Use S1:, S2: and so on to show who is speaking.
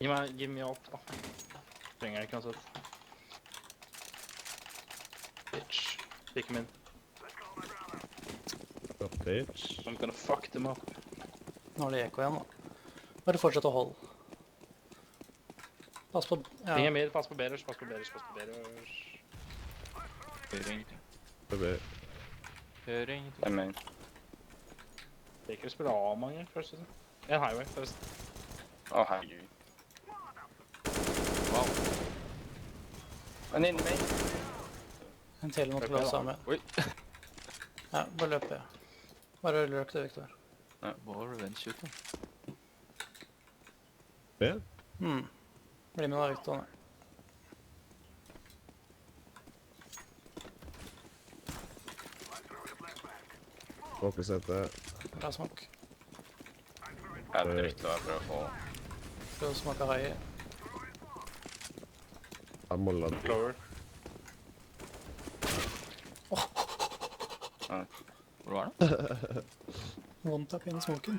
S1: Gi meg opp, da. Trenger jeg ikke uansett. Bitch. Pick him in.
S2: Bitch.
S1: I'm gonna fuck them up.
S3: Nå er det Eko igjen, da. Bare fortsett å holde. Pass på... Ja.
S1: Ting er mer, pass på Berers, pass på Berers, pass på Berers.
S4: Hører ingenting. Hører ingenting.
S5: Det er main.
S1: Baker spiller A mange først. En highway først.
S5: Å, herregud.
S4: Wow.
S5: Men inn main.
S3: En til mot låsa med.
S4: Oi.
S3: Ja, bare løp, ja. Bare løk det, Victor.
S4: Bare revenge shoot, da.
S2: B?
S3: Bli med da, Victor.
S2: Smokkesette.
S3: Bra smak.
S5: Jeg drifter og jeg prøver å få...
S3: Prøv å smake high.
S2: Jeg må la den.
S1: Clover.
S4: Hvor var det?
S3: One tap inn i smoken.